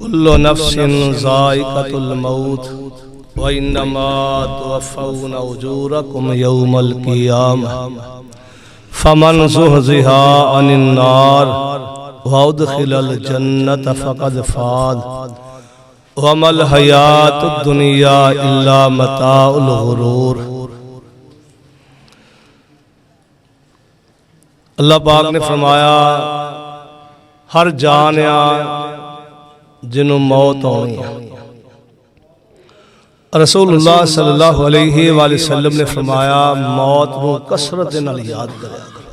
کل نفس ذائقۃ الموت وانما توفون اجورکم یوم القیامہ فمن زحزح عن النار وادخل الجنۃ فقد فاز وما الحیاۃ الدنیا الا متاع الغرور۔ اللہ پاک نے فرمایا ہر جان جنوں موت ہونی ہے۔ رسول اللہ صلی اللہ علیہ وآلہ وسلم نے فرمایا موت نو کثرت نال یاد کریا کرو،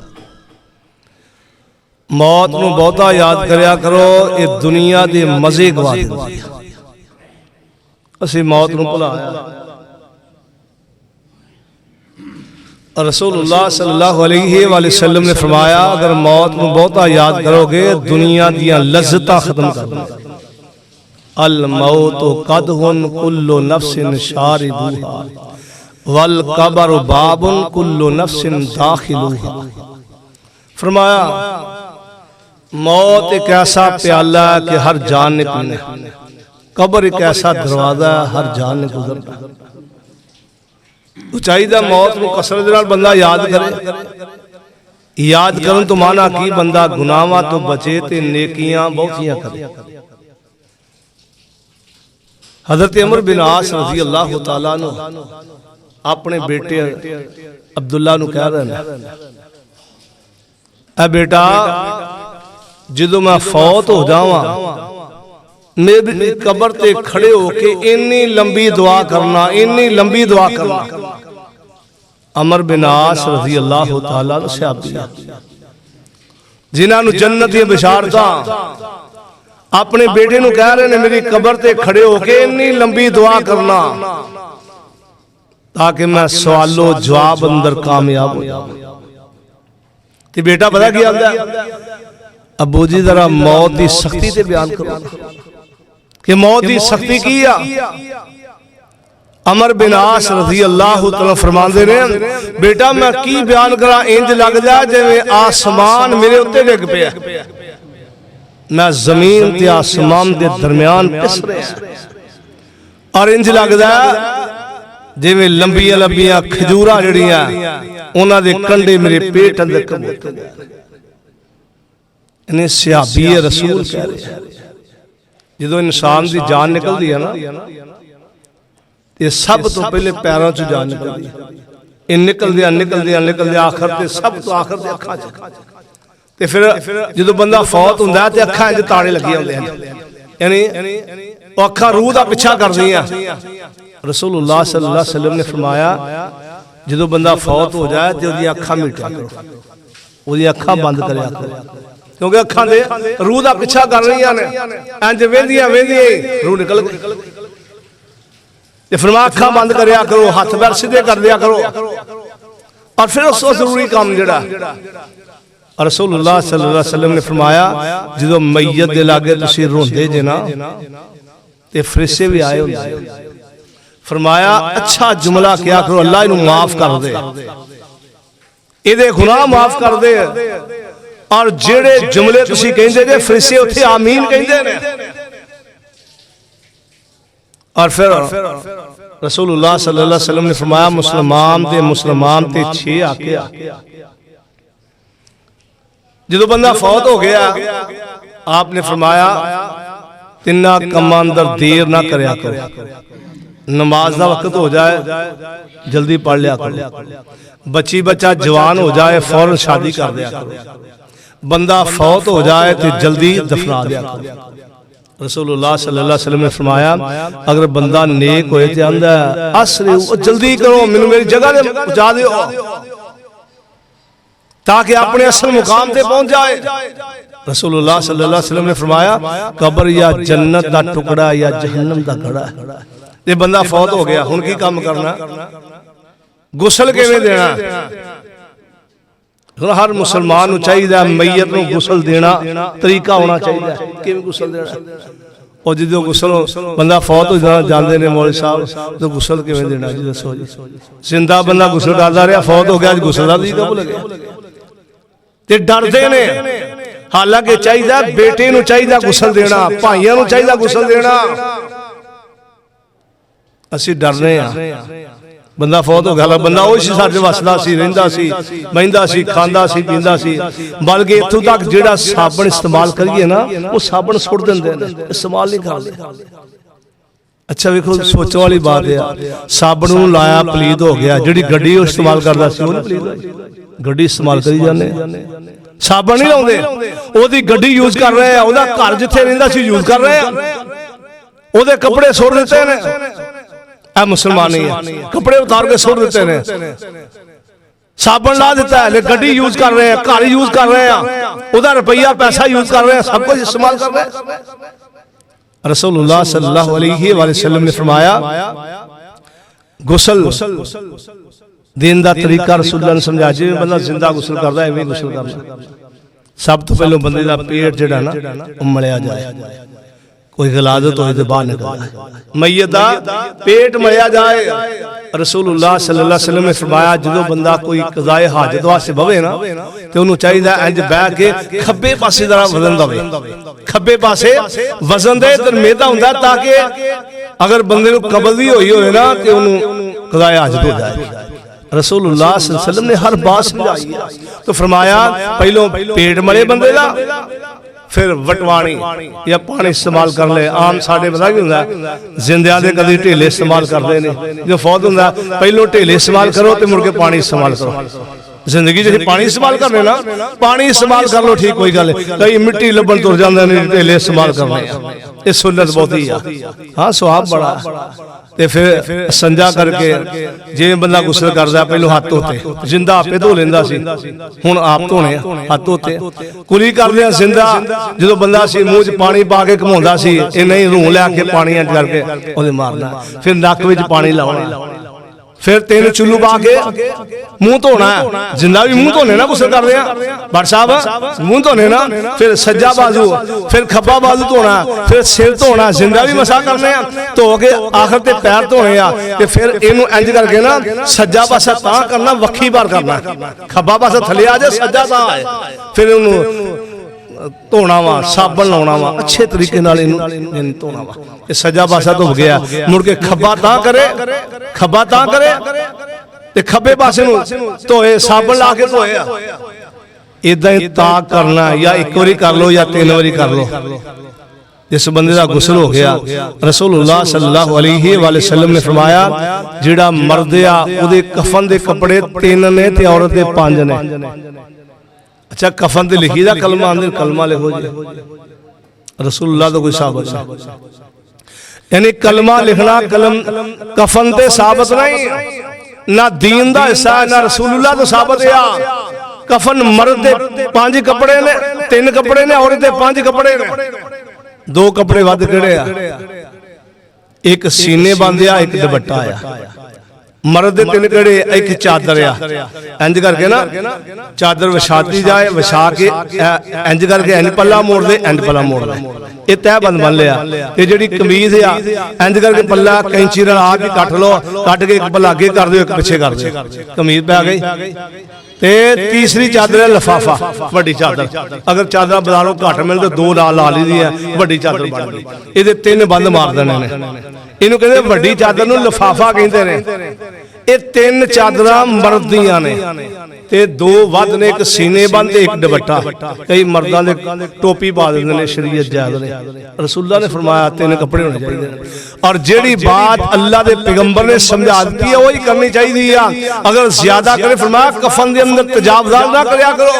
موت نو بہتا یاد کریا کرو، یہ دنیا دے مزے گوا دیندی ہے۔ اسی موت نو بھلایا، رسول اللہ صلی اللہ علیہ وآلہ وسلم نے فرمایا اگر موت نو بہتا یاد کرو گے دنیا دیاں لذتاں ختم کر دو۔ الموت قدح کل نفس شاربوہا والقبر باب کل نفس داخلوہا۔ فرمایا موت ایک ایسا پیالہ ہے کہ ہر جان نے پینا ہے، قبر ایک ایسا دروازہ ہے ہر جان نے گزرنا ہے۔ تو چاہیے موت کو کثرت نال بندہ یاد کرے، یاد کرن تو مانا کی بندہ گناہاں تو بچے تے نیکیاں بہتیاں کرے۔ حضرت عمر بن عاص رضی اللہ تعالیٰ عنہ اپنے بیٹے عبداللہ نو کہہ رہے ہیں اے بیٹا جدو میں فوت ہو جاواں میری قبر تے کھڑے ہو کے انی لمبی دعا کرنا، انی لمبی دعا کرنا۔ عمر بن عاص رضی اللہ تعالیٰ عنہ صحابی جنہاں نو جنت دی بشارتاں اپنے بیٹے نو کہہ رہے ہیں میری قبر تے کھڑے ہو کے انی لمبی دعا کرنا تاکہ میں سوال و جواب اندر کامیاب ہو جاؤں۔ تے بیٹا پتہ کیا آتا ہے ابو جی ذرا موت دی سختی تے بیان کرو کہ موت دی سختی کیا۔ عمر بن عاص رضی اللہ تعالیٰ فرمان دے رہے ہیں بیٹا میں کی بیان کرا انج لگ جائے جویں آسمان میرے اتے ڈگ پیا، میں زمین تے آسمان دے درمیان پس رہے ہیں، اور انج لگ جائے جویں لمبیاں لمبیاں کھجوراں جڑیاں انہاں دے کنڈے میرے پیٹ اندر کبوتے گئے۔ انہیں صحابی رسول کہہ رہے ہیں جدو انسان دی جان نکل دی ہے نا یہ سب تو پہلے پیروں چ جان نکل دی، ان نکل دیا آخر تے سب تو آخر تے اکھاں چ، تے پھر جدو بندہ فوت ہوندا ہے تے اکھاں وچ تاڑے لگے ہوندے ہیں، یعنی او اکھاں روح دا پیچھا کر دیاں۔ رسول اللہ صلی اللہ علیہ وسلم نے فرمایا جدو بندہ فوت ہو جائے تے اودی اکھاں میٹیا کرو، اودی اکھاں بند کریا کرو، کیونکہ اکھاں دے روح دا پیچھا کر رہیاں نے، انج ویندیاں روح نکل گئی۔ فرمایا اکھاں بند کریا کرو، ہاتھ پیر سیدھے کر دیا کرو، اور پھر اس ضروری کام جڑا رسول اللہ صلی اللہ علیہ وسلم نے فرمایا جدو میت دے لاگے تسی روندے جے نا تے فرشتے بھی آئے ہوندے، فرمایا اچھا جملہ کیا کرو اللہ انہوں معاف کر دے، ایدے گناہ معاف کر دے، اور جڑے جملے تسی کہیں دے فرشتے اتھے آمین کہیں دے۔ اور پھر رسول اللہ صلی اللہ علیہ وسلم نے فرمایا مسلمان تے 6 آکے جدو بندہ فوت ہو گیا آپ نے فرمایا تنہ کماں اندر دیر نہ کریا کرو، نماز دا وقت ہو جائے جلدی پڑھ لیا کرو، بچی بچہ جوان ہو جائے فوراً شادی کر دیا کرو، بندہ فوت ہو جائے تو جلدی دفنا دیا کرو۔ رسول اللہ صلی اللہ علیہ وسلم نے فرمایا اگر بندہ نیک ہوئے تے آندہ ہے اسرے جلدی کرو میں میری جگہ دے پہنچا دیو تاکہ اپنے اصل مقام تے پہنچ جائے۔ رسول اللہ صلی اللہ علیہ وسلم نے فرمایا قبر یا جنت دا ٹکڑا یا جہنم دا گھڑا ہے، یہ بندہ فوت ہو گیا ہن کی کام کرنا، غسل کیویں دینا؟ ہر مسلمان چاہیے میت نو غسل دینا طریقہ ہونا چاہیے کیویں غسل دینا، اور جدو غسل بندہ فوت ہو جاندے نے مولوی صاحب تو غسل کیویں دینا جی دسو جی، زندہ بندہ غسل کردا رہیا فوت ہو گیا غسل دا طریقہ بھول گیا تے ڈردے نے ਹਾਲਾਂਕਿ ਚਾਹੀਦਾ ਬੇਟੇ ਨੂੰ ਚਾਹੀਦਾ ਗੁਸਲ ਦੇਣਾ, ਭਾਈਆਂ ਨੂੰ ਚਾਹੀਦਾ ਗੁਸਲ ਦੇਣਾ। ਅਸੀਂ ਡਰਦੇ ਆ, ਬੰਦਾ ਫੌਤ ਹੋ ਗਿਆ, ਬੰਦਾ ਉਹ ਸੀ ਸਾਡੇ ਵਸਦਾ ਸੀ, ਰਹਿੰਦਾ ਸੀ, ਬਹਿੰਦਾ ਸੀ, ਖਾਂਦਾ ਸੀ, ਪੀਂਦਾ ਸੀ। ਬਲਕਿ ਇੱਥੋਂ ਤੱਕ ਜਿਹੜਾ ਸਾਬਣ ਇਸਤੇਮਾਲ ਕਰੀਏ ਨਾ, ਉਹ ਸਾਬਣ ਸੁੱਟ ਦਿੰਦੇ ਨੇ, ਇਸਤੇਮਾਲ ਨਹੀਂ ਕਰਦੇ। ਅੱਛਾ ਵੇਖੋ, ਸੋਚਣ ਵਾਲੀ ਬਾਤ ਹੈ, ਸਾਬਣ ਨੂੰ ਲਾਇਆ ਪਲੀਤ ਹੋ ਗਿਆ, ਜਿਹੜੀ ਗੱਡੀ ਉਹ ਇਸਤੇਮਾਲ ਕਰਦਾ ਸੀ ਉਹ ਨਹੀਂ ਪਲੀਤ ਹੋਈ, ਗੱਡੀ ਇਸਤੇਮਾਲ ਕਰੀ ਜਾਂਦੇ, ਸਾਬਣ ਨਹੀਂ ਲਾਉਂਦੇ। ਉਹਦੀ ਗੱਡੀ ਯੂਜ਼ ਕਰ ਰਹੇ ਆ, ਉਹਦਾ ਘਰ ਜਿੱਥੇ ਰਹਿੰਦਾ ਸੀ ਯੂਜ਼ ਕਰ ਰਹੇ ਆ, ਉਹਦੇ ਕੱਪੜੇ ਸੁੱਟ ਦਿੱਤੇ ਨੇ। ਇਹ ਮੁਸਲਮਾਨ ਨਹੀਂ ਹੈ, ਕੱਪੜੇ ਉਤਾਰ ਕੇ ਸੁੱਟ ਦਿੱਤੇ ਨੇ, ਸਾਬਣ ਲਾ ਦਿੱਤਾ ਹੈ, ਗੱਡੀ ਯੂਜ਼ ਕਰ ਰਹੇ ਆ, ਘਰ ਯੂਜ਼ ਕਰ ਰਹੇ ਆ, ਉਹਦਾ ਰੁਪਈਆ ਪੈਸਾ ਯੂਜ਼ ਕਰ ਰਹੇ ਆ, سب کچھ استعمال کر رہے ہیں۔ رسول اللہ صلی اللہ علیہ وآلہ وسلم نے فرمایا غسل دین دا طریقہ رسول اللہ نے سمجھا، جی بندہ زندہ غسل کرتا ہے ایویں غسل کرنا۔ سب تو پہلو بندے دا پیٹ جڑا نا ملیا جائے، کوئی غلاظت ہوئے تو باہر نکل جائے، میت دا پیٹ ملیا جائے۔ رسول اللہ صلی اللہ علیہ وسلم نے فرمایا جدو بندہ کوئی قضائے حاجت واسطے بوے نا تے انہوں چاہیے انج بیٹھ کے کھبے پاسے ذرا وزن دے، کھبے پاسے وزن دے تے میدا ہوندا تاکہ اگر بندے نو قبضی ہوئی ہوئے نا تے انہوں قضائے حاجت ہو جائے۔ رسول اللہ صلی اللہ علیہ وسلم نے ہر بات سمجھائی تو فرمایا پہلو پیٹ ملے بندے دا، پھر وٹوانی یا پانی استعمال کر لے۔ عام ساڑھے بتا کی ہوندہ ہے زندیاں دے کدھی ٹھیلے استعمال کر دے نہیں، جو فوت ہوندہ ہے پہلو ٹھیلے استعمال کرو تے مڑ کے پانی استعمال کرو۔ زندگی جیسے پانی استعمال کر لینا، پانی استعمال کر لو ٹھیک کوئی گل ہے، کئی مٹی لبن تر جاندے نہیں ٹھیلے استعمال کر لیں، یہ سنت بہت ہی ہے، ہاں سواب بڑا تے پھر سنجا کر کے جی بندہ غسل کردا پہلو ہاتھ دھوتے، زندہ آپے دھو لیندا سی، ہن آپ دھونے ہاتھ دھوتے، کلی کردے ہیں زندہ جدو بندہ سی منہ چ پانی پا کے گھماوندا سی، اے نہیں روح لے کے پانی انج کر کے اودے مارنا، پھر نک وچ پانی لاونا، پھر تین چلو پا کے منہ دھونا ہے، زندہ بھی منہ دھونے نا غسل کر رہے ہیں بٹ صاحب منہ دھونے نا، پھر سجا بازو پھر کھبا بازو دھونا، پھر سر دھونا، زندہ بھی مسا کرنے ہیں تو کے آخر تے پیر دھونے ہیں، پھر اینو انج کر کے نا سجا پاسا تاں کرنا وکھی بار کرنا، کھبا پاسا تھلے آ جائے سجا تاں آئے، پھر انہوں دھونا وا، صابن لاؤنا وا، اچھے طریقے نال انہوں دھونا وا، یہ سجا پاسا دھو گیا، مڑ کے کھبا تاں کرے، کھبا تاں کرے تے کھبے پاسے نو دھوئے، صابن لا کے دھوئے، ادھا ہی تاں کرنا، یا ایک واری کر لو یا تین واری کر لو۔ جس بندے دا غسل ہو گیا، رسول اللہ صلی اللہ علیہ وآلہ وسلم نے فرمایا جڑا مردیا او دے کفن دے کپڑے 3 نے تے عورت دے 5 نے۔ اچھا کفن تے لکھی دا کلمہ اندر کلمہ لکھو جی، رسول اللہ تو کوئی ثابت نہیں، یعنی کلمہ لکھنا کفن تے ثابت نہیں، نہ دین دا حصہ ہے نہ رسول اللہ تو ثابت ہے۔ کفن مرد دے 5 کپڑے نے، 3 کپڑے نے، عورت دے 5 کپڑے نے، 2 کپڑے ود کڑے آ، ایک سینے باندھیا ایک دوپٹہ آیا، مرد دے 3 کڑے ایک چادر آ، انج کر کے نا چادر وچھاتی جائے، وچھا کے انج کر کے انج پلہ موڑ دے، انج پلہ موڑ دے، یہ تہ بند بن لیا۔ یہ جڑی قمیض ہے انج کر کے پلہ کینچی نال آ کے کٹ لو، کٹ کے ایک پلہ اگے کر دیو ایک پیچھے کر دیو، قمیض پہ آ گئی۔ تے تیسری چادر ہے لفافہ، بڑی چادر، اگر چادر بازاروں گھٹ مل تو 2 لا لی دی ہے، بڑی چادر بن گئی۔ یہ 3 بند مار دینے نے، انہوں کہتے بڑی چادر نو لفافہ کہندے نے۔ یہ 3 چادراں مردیاں نے تے 2 ود نے، ایک سینے بند ایک دوپٹہ، کئی مرداں دے ٹوپی پا دیندے نے، شریعت جائز نے۔ رسول اللہ نے فرمایا 3 کپڑے ہونے چاہیے، اور جیڑی بات اللہ دے پیغمبر نے سمجھا دی ہے وہی کرنی چاہیے، اگر زیادہ کرے فرمایا کفن دے اندر تجاوزات نہ کریا کرو۔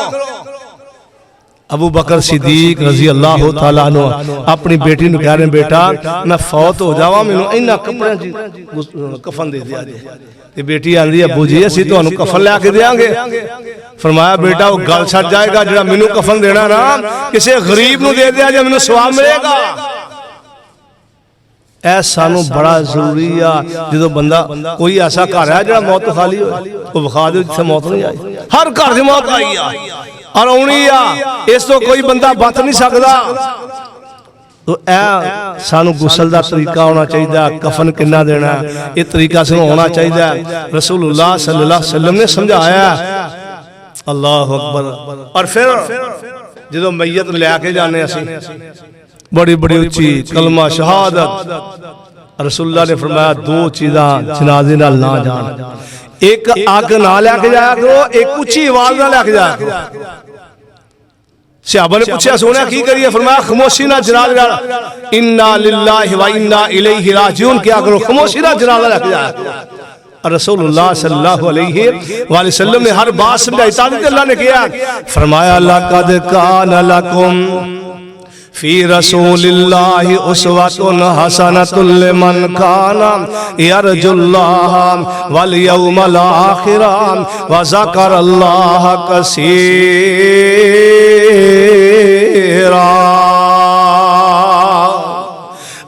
ابو بکر صدیق رضی اللہ تعالیٰ عنہ اپنی بیٹی نو کہہ رہے ہیں بیٹا میں فوت ہو جاواں مینوں انہاں کپڑے کفن دے دیا جائے۔ بیٹی آندی ابو جی اسی تانوں کفن لے کے دیاں گے۔ فرمایا بیٹا وہ گل چھٹ جائے گا، جڑا مینوں کفن دینا نا کسی غریب نو دے دیا جے مینوں ثواب ملے گا۔ اے سانو بڑا ضروری ہے، جدو بندہ کوئی ایسا گھر ہے جڑا موت خالی ہو وہ بخا دے جتھے موت نہیں آئی، ہر گھر سے موت آئی ہے اور آنی ہے، اس تو کوئی بندہ بچ نہیں سکتا۔ تو اے سانو غسل دا طریقہ ہونا چاہیے، کفن کنا دینا یہ طریقہ سے ہونا چاہیے، رسول اللہ صلی اللہ علیہ وسلم نے سمجھایا۔ اللہ اکبر۔ اور پھر جدو میت لے کے جانے اسی بڑی بڑی اچھی کلمہ شہادت، رسول اللہ نے فرمایا دو چیزاں جنازے نال نہ جان، ایک اگ نہ لے کے جایا کرو، ایک اچھی آواز نہ لے کے جایا کرو۔ صحابہ نے پوچھا سونے کی کریے؟ فرمایا خاموشی نہ جنازہ نال، انا للہ و انا الیہ راجعون کیا کرو، خاموشی نہ جنازہ لے کے جایا کرو۔ رسول اللہ صلی اللہ علیہ وآلہ وسلم نے ہر بات سمجھائی، تعلیم اللہ نے کیا، فرمایا لقد کان لکم فی رسول اللہ اسوۃ حسنۃ لمن کان یرجو اللہ والیوم الآخر وذکر اللہ کثیرا۔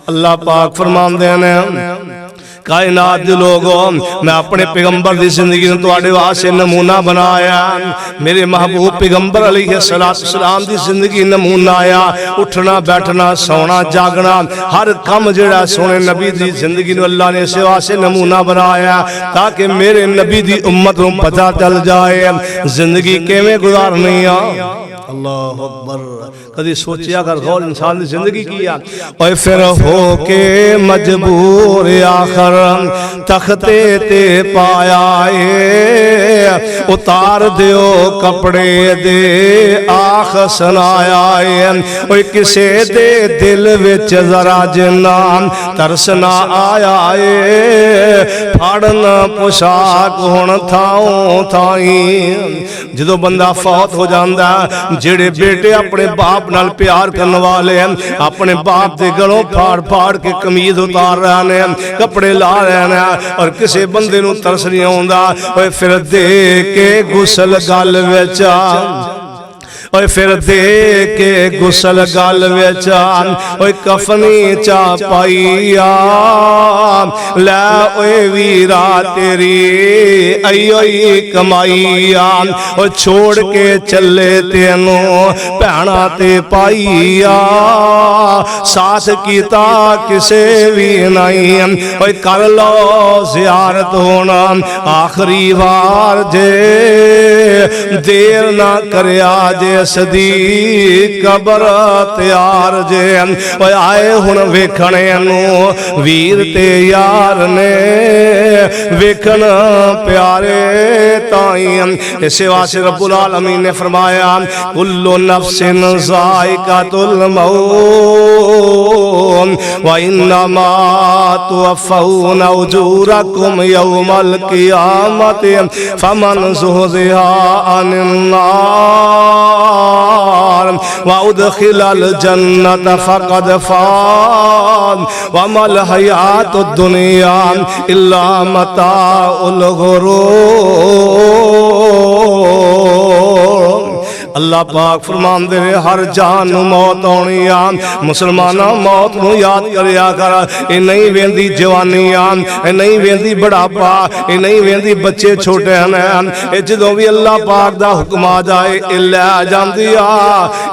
اللہ پاک فرماندے ہیں کائنات دے لوگوں، میں اپنے پیغمبر دی زندگی نے تواڈے واسطے نمونہ بنایا، میرے محبوب پیغمبر علیہ السلام دی زندگی نمونہ آیا، اٹھنا بیٹھنا سونا جاگنا ہر کم جڑا سونے نبی دی زندگی نو اللہ نے اس واسطے نمونہ بنایا تاکہ میرے نبی دی امت نو پتہ چل جائے زندگی کیویں گزارنی آ۔ اللہ اکبر، کدی سوچیا اگر غور انسان دی زندگی کیا، اور پھر ہو کے مجبور آخر تختے تے پایا اے، اتار دیو کپڑے دے آخ سنایا اے، اور کسے دے دل وچ ذرا جنان ترسنا آیا اے، پھاڑنا پوشاک ہون تھاؤں تھائیں۔ جدو بندہ فوت ہو جاندہ، جڑے بیٹے اپنے باپ نال پیار کرنے والے ہیں اپنے باپ دے گلوں پھاڑ پھاڑ کے قمیض اتار رہے ہیں، کپڑے لا رہے ہیں، اور کسے بندے نو ترس نہیں ہوندا، اور پھر دے کے غسل گل وچا، اور پھر دے کے غسل گل وچا، اور کفنی چا پائیا، لے اوے ویرا تیری ایوئی کمائیا، اور چھوڑ کے چلے تینوں پہنا تے پائیا، ساتھ کیتا کسے بھی نہیں، اور کر لو زیارت ہونا آخری بار جے، دیر نہ کریا جے صدیق قبر تیار جے، اور آئے ہن ویکھنے نو ویر تے یار نے، ویکھن پیارے تائیں، اسے واسطے رب العالمین نے فرمایا کل نفس ذائقۃ الموت وانما توفون اجورکم یوم القیامۃ فمن زحزح عن النار وادخل الجنة فقد فاز وما الحیاۃ الدنیا الا متاع الغرور۔ اللہ پاک فرمان دے ہر جان نو موت آنی آ، مسلمانہ موت نو یاد کریا کر، اے نہیں ویندی جوانی آ، اے نہیں ویندی بڑھاپا، اے نہیں ویندی بچے چھوٹے ہیں، اے جدوں بھی اللہ پاک دا حکم آ جائے اے لے جاندی آ،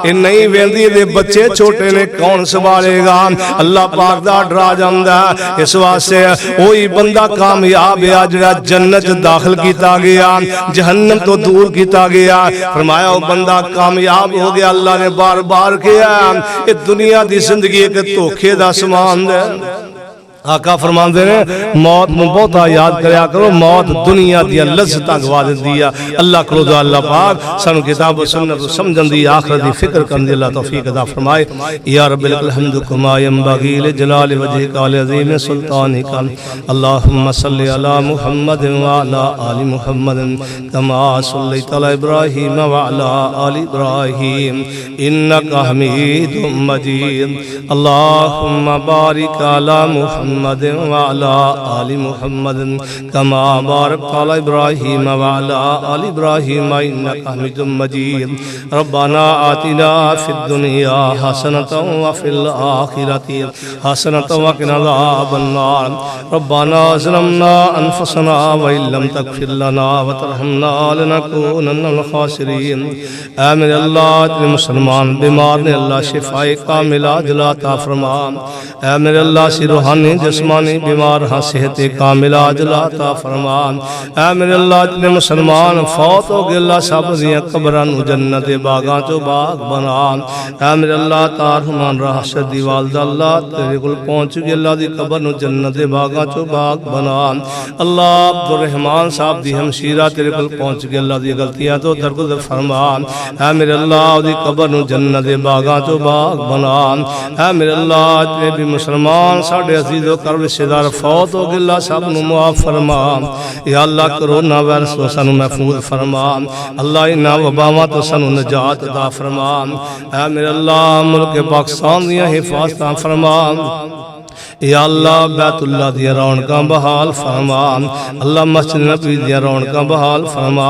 اے نہیں ویندی دے بچے چھوٹے نے کون سنبھالے گا، اللہ پاک دا ڈرا جاندا، اس واسطے وہی بندہ کامیاب ہے جڑا جنت داخل کیتا گیا، جہنم تو دور کیتا گیا، فرمایا وہ بندہ کامیاب ہو گیا۔ اللہ نے بار بار کیا کہ دنیا دی زندگی ایک دھوکے دا سامان ہے۔ آقا فرماندے نے موت میں بہتا یاد کریا کرو، موت دنیا دیا لذتاں گوا دیندی ہے۔ اللہ کرو دعا اللہ پاک سانو کتاب و سنت سمجھن دی، آخرت دی فکر کرن دی اللہ توفیق عطا فرمائے۔ یا رب الحمد کما ينبغي لجلال وجهك العظیم سلطانك، اللهم صل على محمد وعلى آل محمد كما صليت على ابراہیم وعلى آل ابراہیم انك حمید مجید، اللهم بارك على محمد وعلى آل محمد كما باركت على إبراهيم وعلى آل إبراهيم إنك حميد مجيد، ربنا آتنا في الدنيا حسنة وفي الآخرة حسنة وقنا عذاب النار، ربنا ظلمنا أنفسنا وإن لم تغفر لنا وترحمنا لنكونن من الخاسرين۔ اے میرے اللہ مسلمان بیمار نے اللہ شفائے کاملہ عاجلہ عطا فرما، اے میرے اللہ سی روحانی جسمانی بیمار ہاں صحت کامل عاجل عطا فرما اے میرے اللہ جتنے مسلمان فوت ہو گئے اللہ سب دیاں قبراں نو جنت باغاں چوں باغ بنا اے میرے اللہ تارحمان راشد دی والدہ اللہ تیرے کول پہنچ گئے اللہ دی قبر نو جنت باغاں چوں باغ بنا اللہ عبدالرحمان صاحب دی ہمشیرہ تیرے کول پہنچ گئے اللہ دی غلطیاں تو درگزر فرما اے میرے اللہ دی قبر نو جنت باغاں چوں باغ بنا اے میرے اللہ جتنے بھی مسلمان ساڈے عزیز و کرب رشتہ دار فوت ہو گئے اللہ سب نو معاف فرما یا اللہ کرونا وائرس تو سانو محفوظ فرما اللہ انہاں وباواں تو سانو نجات عطا فرما اے میرے اللہ ملک پاکستان دیاں حفاظتاں فرما یا اللہ بیت اللہ دی رونقاں بحال فرما اللہ مسجد نبی دی رونقاں بحال فرما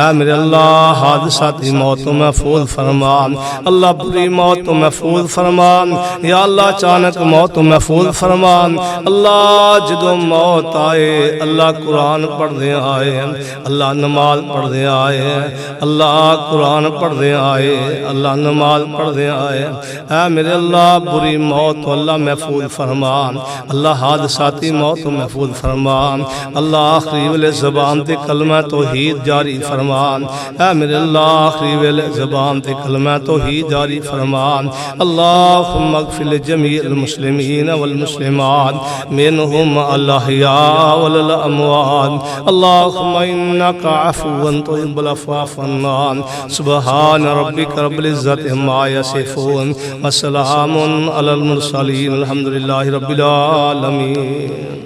اے میرے اللہ حادثاتی موت تو محفوظ فرما اللہ بری موت تو محفوظ فرما یا اللہ اچانک موت تو محفوظ فرما اللہ جدو موت آئے اللہ قرآن پڑھ دے آئے اللہ نماز پڑھ دے آئے اللہ قرآن پڑھ دے آئے اللہ نماز پڑھ دے آئے اے میرے اللہ بری موت تو اللہ محفوظ فرما اللہ حادثاتی موت تو محفوظ فرما اللہ آخری ویلے زبان تے کلمہ توحید جاری فرما اے میرے اللہ آخری ویلے زبان تے کلمہ توحید جاری فرما اللہم اغفر لجمیع المسلمین والمسلمات منہم الاحیاء والاموات اللہم انکا عفو تحب العفو عنا سبحان ربک رب العزت عما یصفون وسلام علی المرسلین الحمدللہ رب العالمین